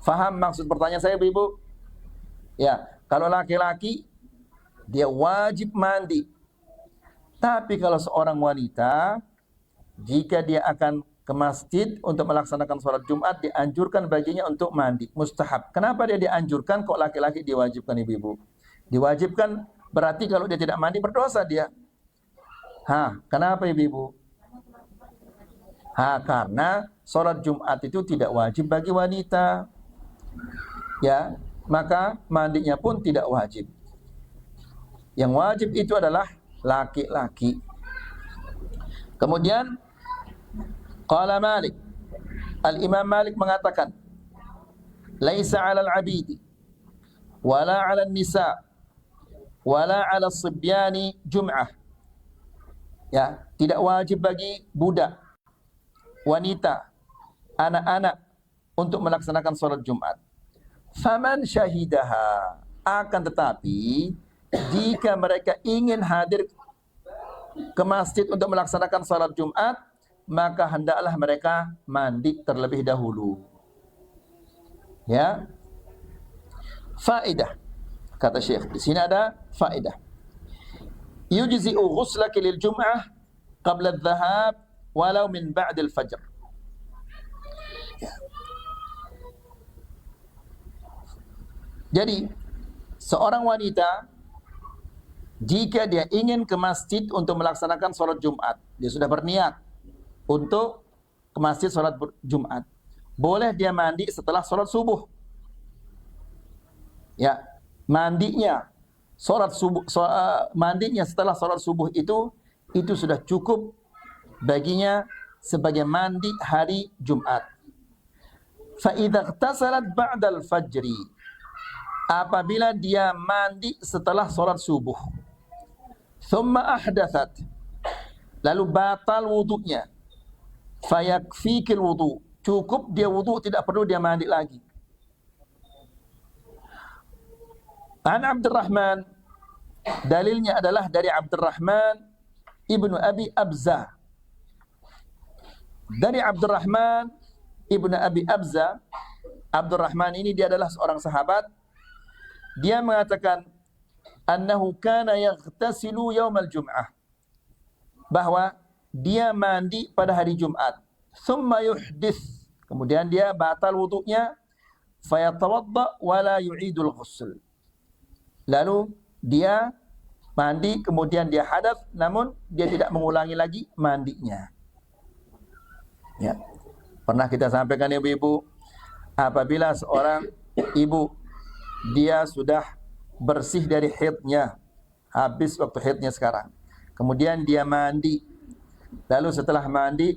Faham maksud pertanyaan saya ibu-ibu? Ya, kalau laki-laki dia wajib mandi. Tapi kalau seorang wanita, jika dia akan ke masjid untuk melaksanakan sholat Jumat, dianjurkan baginya untuk mandi, mustahab. Kenapa dia dianjurkan, kok laki-laki diwajibkan ibu-ibu? Diwajibkan berarti kalau dia tidak mandi berdosa dia. Kenapa ibu-ibu? Karena sholat Jumat itu tidak wajib bagi wanita. Ya, maka mandinya pun tidak wajib. Yang wajib itu adalah laki-laki. Kemudian qala Malik, Al-Imam Malik mengatakan, laisa 'alal 'abidi wala 'alan nisa wala 'alas sibyani jum'ah. Ya, tidak wajib bagi budak, wanita, anak-anak untuk melaksanakan salat Jumat. Faman syahidaha, akan tetapi jika mereka ingin hadir ke masjid untuk melaksanakan salat Jumat, maka hendaklah mereka mandi terlebih dahulu. Ya. Faedah, kata Syekh, di sini ada faedah. Yujzi'u ghuslaki lil jum'ah qabla adh-dhahab walau min ba'd al-fajr. Ya. Jadi, seorang wanita jika dia ingin ke masjid untuk melaksanakan salat Jumat, dia sudah berniat untuk ke masjid salat Jumat, boleh dia mandi setelah salat subuh. Ya, mandinya setelah salat subuh itu sudah cukup baginya sebagai mandi hari Jumat. Fa idza ightasalat ba'da al-fajri, apabila dia mandi setelah salat subuh, thumma ahdathat, lalu batal wudunya, fayakfikil wudu, cukup dia wudu, tidak perlu dia mandi lagi. An Abdurrahman, dalilnya adalah dari Abdurrahman ibnu Abi Abza. Dari Abdurrahman ibnu Abi Abza, Abdurrahman ini dia adalah seorang sahabat. Dia mengatakan annahu kana yaghtasilu yaumal jum'ah, bahwa dia mandi pada hari Jumat, thumma yuhdits, kemudian dia batal wudunya, fayatawadda wa la yu'idul ghusl. Lalu dia mandi, kemudian dia hadas, namun dia tidak mengulangi lagi mandinya. Ya. Pernah kita sampaikan ibu-ibu, apabila seorang ibu dia sudah bersih dari haidnya, habis waktu haidnya sekarang, kemudian dia mandi, lalu setelah mandi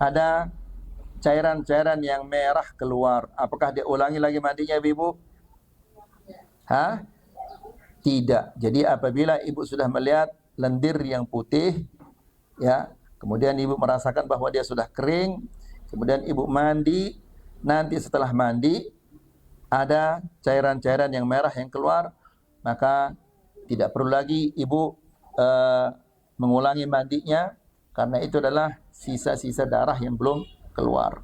ada cairan-cairan yang merah keluar, apakah dia ulangi lagi mandinya ibu-ibu? Tidak. Jadi apabila ibu sudah melihat lendir yang putih, ya, kemudian ibu merasakan bahwa dia sudah kering, kemudian ibu mandi, nanti setelah mandi ada cairan-cairan yang merah yang keluar, maka tidak perlu lagi ibu mengulangi mandinya, karena itu adalah sisa-sisa darah yang belum keluar.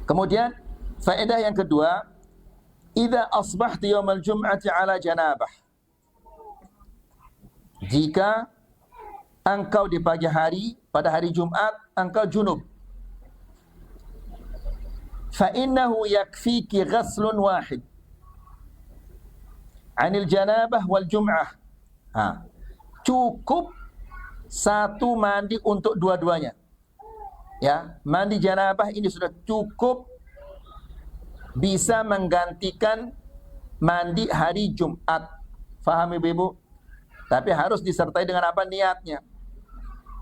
Kemudian faedah yang kedua, idza asbahta yaumal jum'ati ala janabah. Jika engkau di pagi hari pada hari Jumat engkau junub, fa innahu yakfiki ghaslun wahid anil janabah wal jum'ah. Cukup satu mandi untuk dua-duanya. Ya, mandi janabah ini sudah cukup bisa menggantikan mandi hari Jumat. Faham ibu-ibu? Tapi harus disertai dengan apa? Niatnya.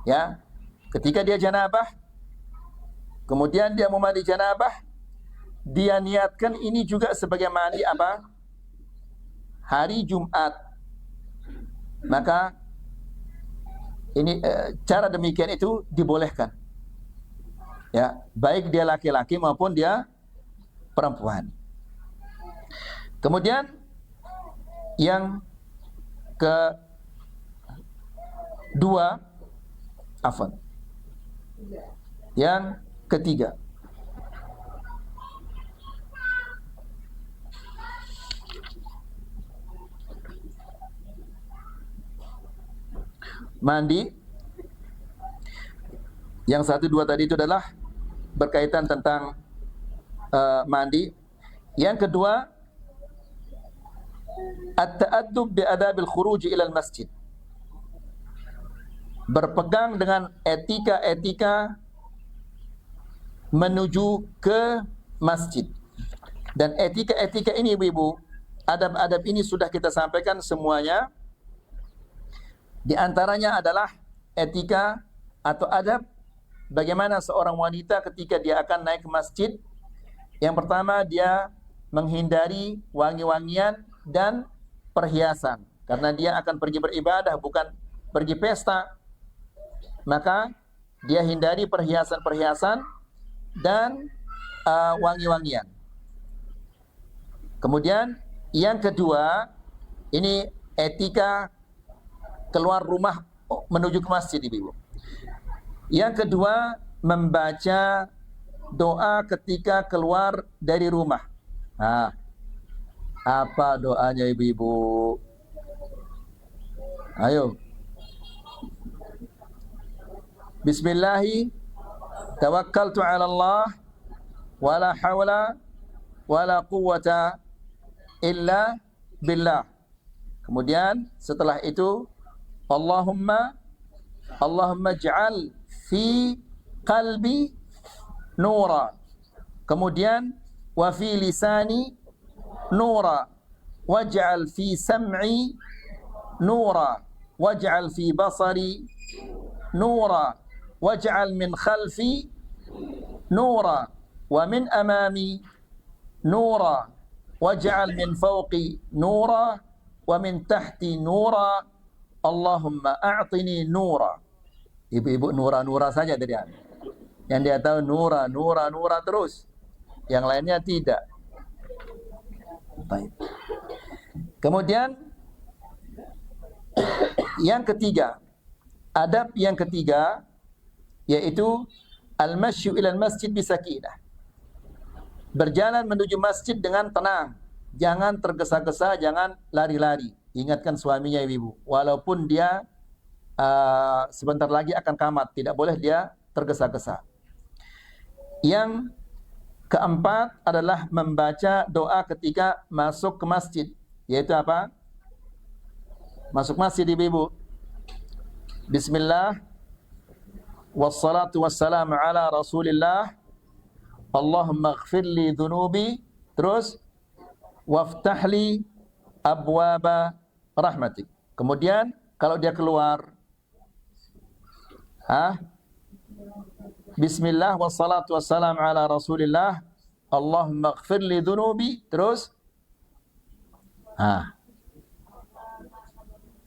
Ya, ketika dia janabah, kemudian dia mau mandi janabah, dia niatkan ini juga sebagai mandi apa? Hari Jumat. Maka ini cara demikian itu dibolehkan. Ya, baik dia laki-laki maupun dia perempuan. Kemudian yang kedua, yang ketiga, mandi. Yang 1, 2 tadi itu adalah berkaitan tentang mandi. Yang kedua, at-ta'addub bi adabil khuruj ila al-masjid. Berpegang dengan etika-etika menuju ke masjid. Dan etika-etika ini ibu-ibu, adab-adab ini sudah kita sampaikan semuanya. Di antaranya adalah etika atau adab bagaimana seorang wanita ketika dia akan naik ke masjid. Yang pertama, dia menghindari wangi-wangian dan perhiasan, karena dia akan pergi beribadah, bukan pergi pesta. Maka dia hindari perhiasan-perhiasan dan wangi-wangian. Kemudian yang kedua, ini etika keluar rumah menuju ke masjid ibu. Yang kedua, membaca doa ketika keluar dari rumah. Apa doanya ibu-ibu? Ayo. Bismillahi tawakkaltu ala Allah wala hawla wala quwwata illa billah. Kemudian setelah itu, Allahumma ij'al fi qalbi nura. Kemudian wa fi lisani nura, waj'al fi sam'i nura, waj'al fi basari nura, waj'al min khalfi nura, wa min amami nura, waj'al min fawqi nura, wa min tahti nura, Allahumma a'tini nura. Ibu-ibu nura-nura saja tadi. Yang dia tahu nura terus. Yang lainnya tidak. Baik. Kemudian yang ketiga, adab yang ketiga yaitu al-masyu ilal masjid bisakinah. Berjalan menuju masjid dengan tenang, jangan tergesa-gesa, jangan lari-lari. Ingatkan suaminya ibu, walaupun dia sebentar lagi akan qamat, tidak boleh dia tergesa-gesa. Yang keempat adalah membaca doa ketika masuk ke masjid, yaitu apa? Masuk masjid ibu-ibu. Bismillah, wassalatu wassalamu ala rasulillah, Allahumma ighfirli dhunubi, terus waftahli abwaba rahmatik. Kemudian kalau dia keluar, Bismillah wassalatu wassalamu ala rasulillah, Allahumma ighfirli dhunubi, terus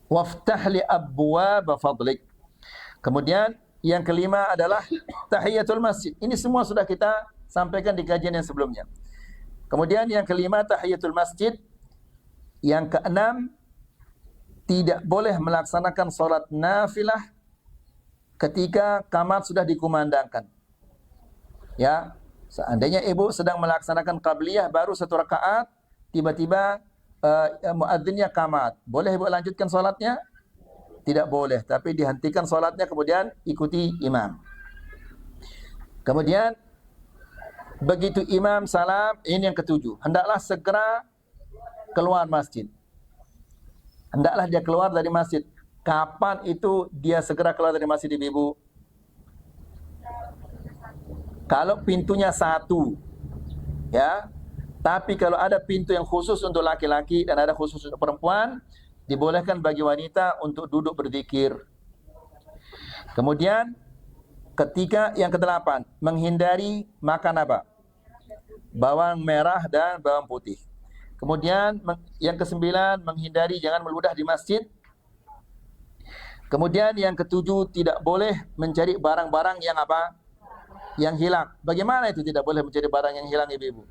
waftahli abwaba fadlik. Kemudian yang kelima adalah tahiyatul masjid. Ini semua sudah kita sampaikan di kajian yang sebelumnya. Kemudian yang kelima tahiyatul masjid. Yang keenam, tidak boleh melaksanakan salat nafilah ketika qamat sudah dikumandangkan. Ya, seandainya ibu sedang melaksanakan qabliyah baru 1 rakaat, tiba-tiba muadzinnya qamat, boleh ibu lanjutkan salatnya? Tidak boleh, tapi dihentikan salatnya kemudian ikuti imam. Kemudian begitu imam salam, ini yang ketujuh, hendaklah segera keluar masjid. Hendaklah dia keluar dari masjid. Kapan itu dia segera keluar dari masjid ibu? Kalau pintunya satu, ya. Tapi kalau ada pintu yang khusus untuk laki-laki dan ada khusus untuk perempuan, dibolehkan bagi wanita untuk duduk berzikir. Kemudian ketika yang kedelapan, menghindari makan apa? Bawang merah dan bawang putih. Kemudian yang kesembilan, menghindari jangan meludah di masjid. Kemudian yang ketujuh, tidak boleh mencari barang-barang yang apa? Yang hilang. Bagaimana itu tidak boleh mencari barang yang hilang ibu-ibu?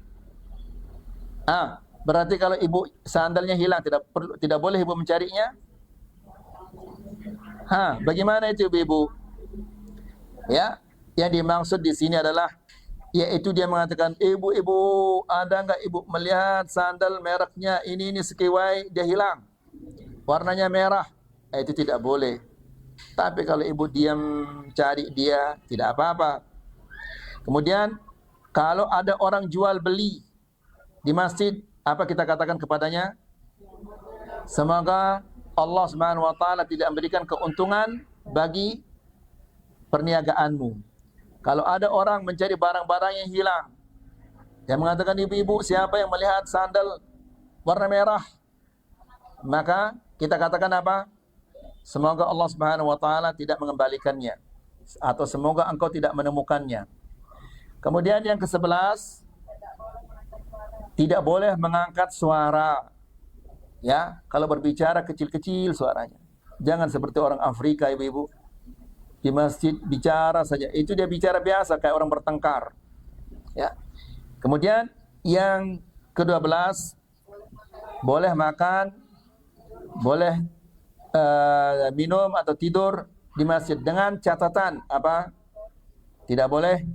Berarti kalau ibu sandalnya hilang, tidak boleh ibu mencarinya? Bagaimana itu ibu-ibu? Ya, yang dimaksud di sini adalah, yaitu dia mengatakan, ibu-ibu, ada enggak ibu melihat sandal mereknya ini sekiwai dia hilang, warnanya merah? Itu tidak boleh. Tapi kalau ibu diam cari dia, tidak apa-apa. Kemudian kalau ada orang jual beli di masjid, apa kita katakan kepadanya? Semoga Allah Subhanahu wa taala tidak memberikan keuntungan bagi perniagaanmu. Kalau ada orang mencari barang-barang yang hilang, yang mengatakan, ibu-ibu, siapa yang melihat sandal warna merah? Maka kita katakan apa? Semoga Allah Subhanahu wa taala tidak mengembalikannya, atau semoga engkau tidak menemukannya. Kemudian yang ke-11, tidak boleh mengangkat suara. Ya, kalau berbicara kecil-kecil suaranya. Jangan seperti orang Afrika ibu-ibu. Di masjid bicara saja, itu dia bicara biasa kayak orang bertengkar. Ya. Kemudian yang ke-12, boleh makan, boleh minum atau tidur di masjid dengan catatan apa? Tidak boleh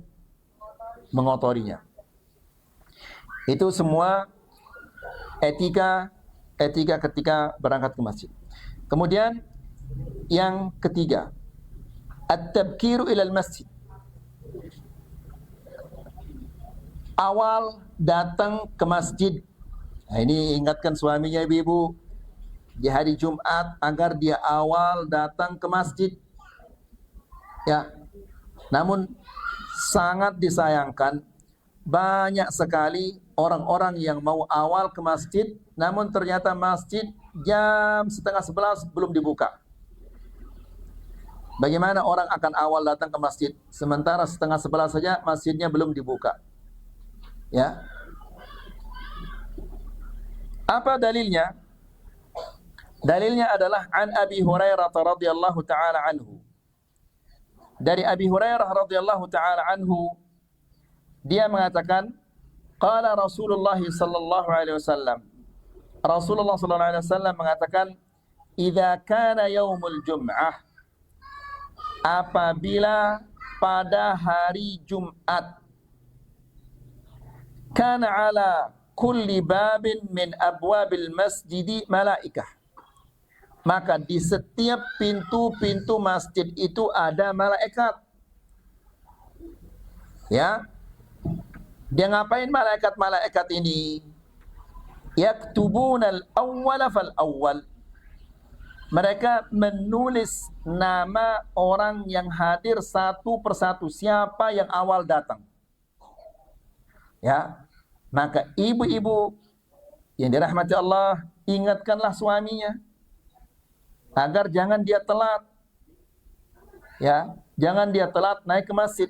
mengotorinya. Itu semua etika ketika berangkat ke masjid. Kemudian yang ketiga, at-tabkiru ilal masjid. Awal datang ke masjid. Nah, ini ingatkan suaminya ibu-ibu di hari Jumat agar dia awal datang ke masjid. Ya. Namun sangat disayangkan, banyak sekali orang-orang yang mau awal ke masjid, namun ternyata masjid jam 10:30 belum dibuka. Bagaimana orang akan awal datang ke masjid sementara 10:30 saja masjidnya belum dibuka? Ya. Apa dalilnya? Dalilnya adalah an Abi Hurairah radhiyallahu taala anhu. Dari Abi Hurairah radhiyallahu taala anhu, dia mengatakan, qala Rasulullah sallallahu alaihi wasallam. Rasulullah sallallahu alaihi wasallam mengatakan, "Idza kana yaumul jum'ah," apabila pada hari Jumat, kana ala kulli babin min abwabil masjidi malaikah, maka di setiap pintu-pintu masjid itu ada malaikat. Ya, Dia ngapain malaikat-malaikat ini? Yaktubunal awwala fal awwal. Mereka menulis nama orang yang hadir satu persatu, siapa yang awal datang. Ya, maka ibu-ibu yang dirahmati Allah, ingatkanlah suaminya agar jangan dia telat. Ya, jangan dia telat naik ke masjid.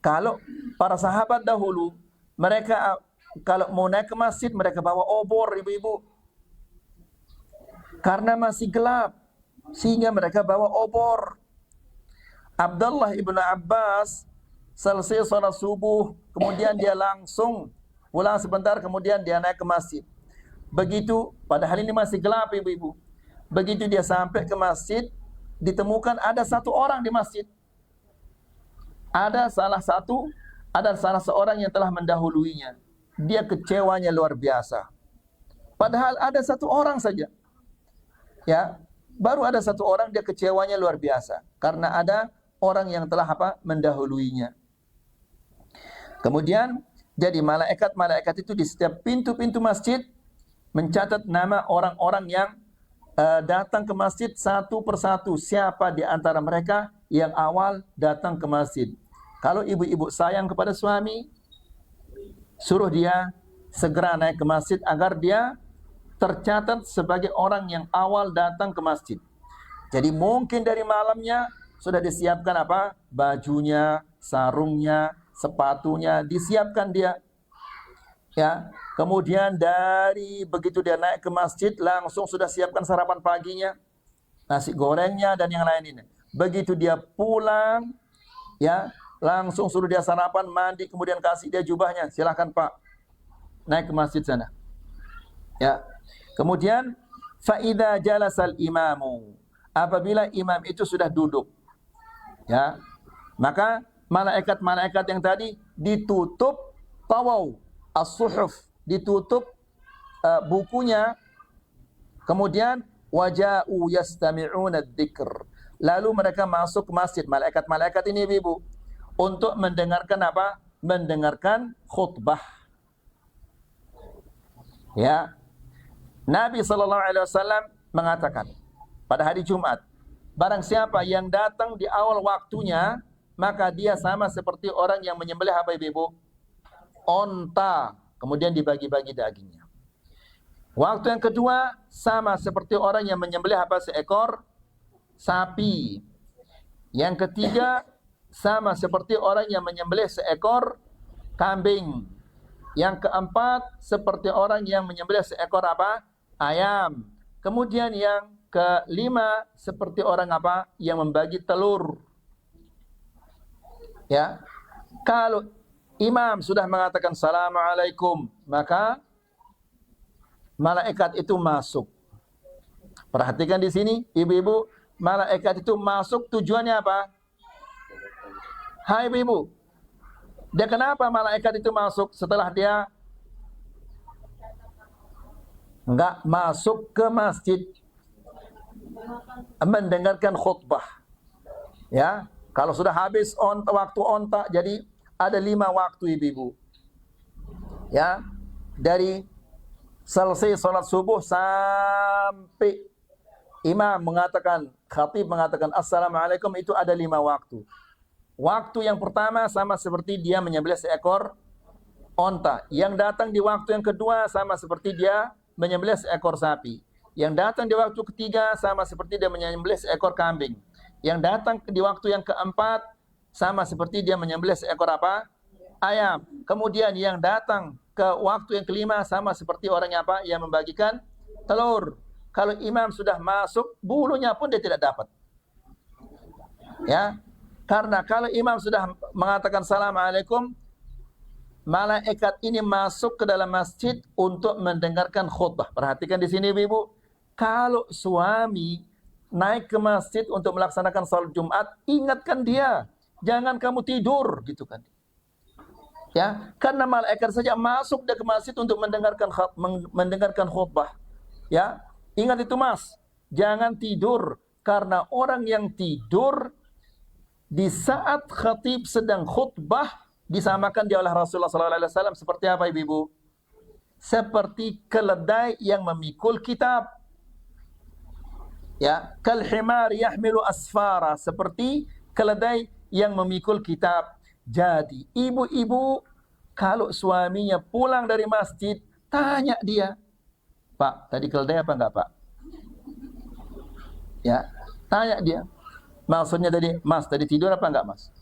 Kalau para sahabat dahulu, mereka kalau mau naik ke masjid, mereka bawa obor, ibu-ibu. Karena masih gelap, sehingga mereka bawa obor. Abdullah ibnu Abbas selesai salat subuh, kemudian dia langsung pulang sebentar, kemudian dia naik ke masjid. Begitu, padahal ini masih gelap, ibu-ibu. Begitu dia sampai ke masjid, ditemukan ada satu orang di masjid. Ada salah seorang yang telah mendahuluinya. Dia kecewanya luar biasa. Padahal ada satu orang saja. Ya, baru ada satu orang, dia kecewanya luar biasa karena ada orang yang telah mendahuluinya. Kemudian jadi malaikat-malaikat itu di setiap pintu-pintu masjid mencatat nama orang-orang yang datang ke masjid satu persatu, siapa di antara mereka yang awal datang ke masjid. Kalau ibu-ibu sayang kepada suami, suruh dia segera naik ke masjid agar dia tercatat sebagai orang yang awal datang ke masjid. Jadi mungkin dari malamnya sudah disiapkan bajunya, sarungnya, sepatunya, disiapkan dia. Ya, kemudian dari begitu dia naik ke masjid langsung sudah siapkan sarapan paginya, nasi gorengnya dan yang lain ini. Begitu dia pulang, ya, langsung suruh dia sarapan, mandi, kemudian kasih dia jubahnya. Silahkan Pak, naik ke masjid sana. Ya. Kemudian faida jalasal imamu, apabila imam itu sudah duduk, ya, maka malaikat-malaikat yang tadi ditutup tawau as-suhuf, ditutup bukunya. Kemudian waja'u yastami'una dzikr, lalu mereka masuk ke masjid, malaikat-malaikat ini ibu, untuk mendengarkan mendengarkan khutbah. Ya, Nabi SAW mengatakan pada hari Jumat, barang siapa yang datang di awal waktunya, maka dia sama seperti orang yang menyembelih ibu? Onta, kemudian dibagi-bagi dagingnya. Waktu yang kedua sama seperti orang yang menyembelih seekor sapi. Yang ketiga sama seperti orang yang menyembelih seekor kambing. Yang keempat seperti orang yang menyembelih seekor ayam. Kemudian yang kelima seperti orang yang membagi telur. Ya. Kalau imam sudah mengatakan Assalamualaikum, maka malaikat itu masuk. Perhatikan di sini, ibu-ibu, malaikat itu masuk tujuannya apa? Hai ibu-ibu, dia kenapa malaikat itu masuk setelah dia enggak masuk ke masjid mendengarkan khutbah? Ya, kalau sudah habis waktu onta, jadi ada 5 waktu ibu-ibu. Ya, dari selesai sholat subuh sampai imam mengatakan, khatib mengatakan Assalamualaikum, itu ada 5 waktu. Waktu yang pertama sama seperti dia menyembelih seekor onta. Yang datang di waktu yang kedua sama seperti dia menyembelih seekor sapi. Yang datang di waktu ketiga sama seperti dia menyembelih seekor kambing. Yang datang di waktu yang keempat sama seperti dia menyembelih seekor ayam. Kemudian yang datang ke waktu yang kelima sama seperti orang yang membagikan telur. Kalau imam sudah masuk, bulunya pun dia tidak dapat. Ya, karena kalau imam sudah mengatakan Assalamualaikum, malaikat ini masuk ke dalam masjid untuk mendengarkan khutbah. Perhatikan di sini ibu, kalau suami naik ke masjid untuk melaksanakan salat Jumat, ingatkan dia, jangan kamu tidur, gitu kan. Ya, karena malaikat saja masuk ke masjid untuk mendengarkan khutbah. Ya, ingat itu Mas, jangan tidur, karena orang yang tidur di saat khatib sedang khutbah disamakan dia oleh Rasulullah SAW seperti apa ibu-ibu? Seperti keledai yang memikul kitab. Ya, kal himar yahmilu asfara, seperti keledai yang memikul kitab. Jadi, ibu-ibu kalau suaminya pulang dari masjid, tanya dia, "Pak, tadi keledai apa enggak, Pak?" Ya, tanya dia. Maksudnya tadi, "Mas, tadi tidur apa enggak, Mas?"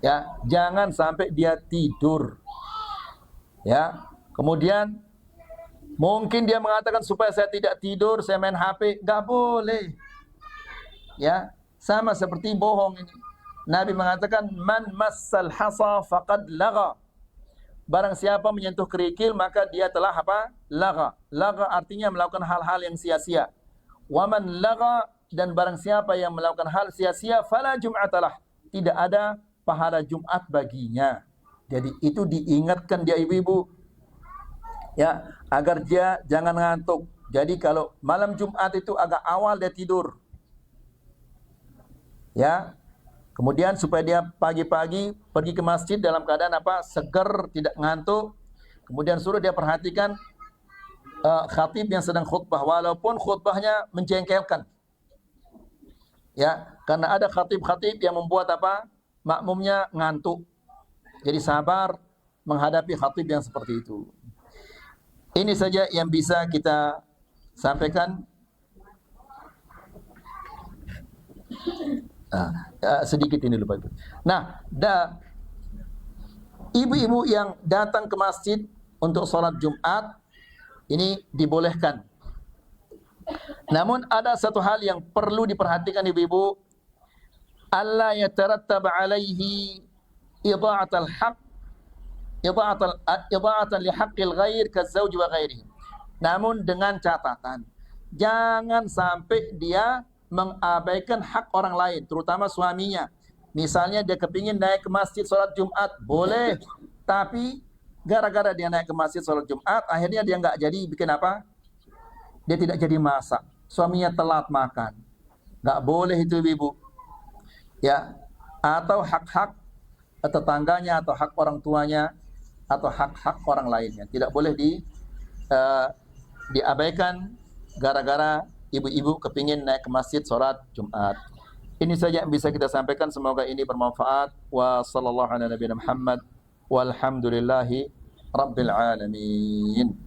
Ya, jangan sampai dia tidur. Ya, kemudian mungkin dia mengatakan supaya saya tidak tidur, saya main HP, enggak boleh. Ya, sama seperti bohong ini. Nabi mengatakan, "Man massal hasa faqad lagha." Barang siapa menyentuh kerikil maka dia telah apa? Lagha. Lagha artinya melakukan hal-hal yang sia-sia. Wa man lagha, dan barang siapa yang melakukan hal sia-sia, fala jum'atalah, tidak ada pahala Jumat baginya. Jadi itu diingatkan dia ibu-ibu, ya, agar dia jangan ngantuk. Jadi kalau malam Jumat itu agak awal dia tidur, ya, kemudian supaya dia pagi-pagi pergi ke masjid dalam keadaan apa? Segar, tidak ngantuk. Kemudian suruh dia perhatikan khatib yang sedang khutbah, walaupun khutbahnya menjengkelkan. Ya, karena ada khatib-khatib yang membuat apa? Makmumnya ngantuk. Jadi sabar menghadapi khatib yang seperti itu. Ini saja yang bisa kita sampaikan. Sedikit ini lupa itu. Nah, ibu-ibu yang datang ke masjid untuk sholat Jumat ini dibolehkan. Namun ada satu hal yang perlu diperhatikan ibu-ibu, alla yatarattab alaihi idha'atul haqq, idha'atan li haqqil ghair kazauj wa ghairihi. Namun dengan catatan, jangan sampai dia mengabaikan hak orang lain, terutama suaminya. Misalnya dia kepingin naik ke masjid sholat Jumat, boleh. Tapi gara-gara dia naik ke masjid sholat Jumat, akhirnya dia nggak jadi bikin apa? Dia tidak jadi masak. Suaminya telat makan. Nggak boleh itu ibu. Ya, atau hak-hak tetangganya, atau hak orang tuanya, atau hak-hak orang lainnya. Tidak boleh diabaikan gara-gara ibu-ibu kepingin naik ke masjid sholat Jumat. Ini saja yang bisa kita sampaikan. Semoga ini bermanfaat. Wa sallallahu ala nabiyina Muhammad walhamdulillahi rabbil alamin.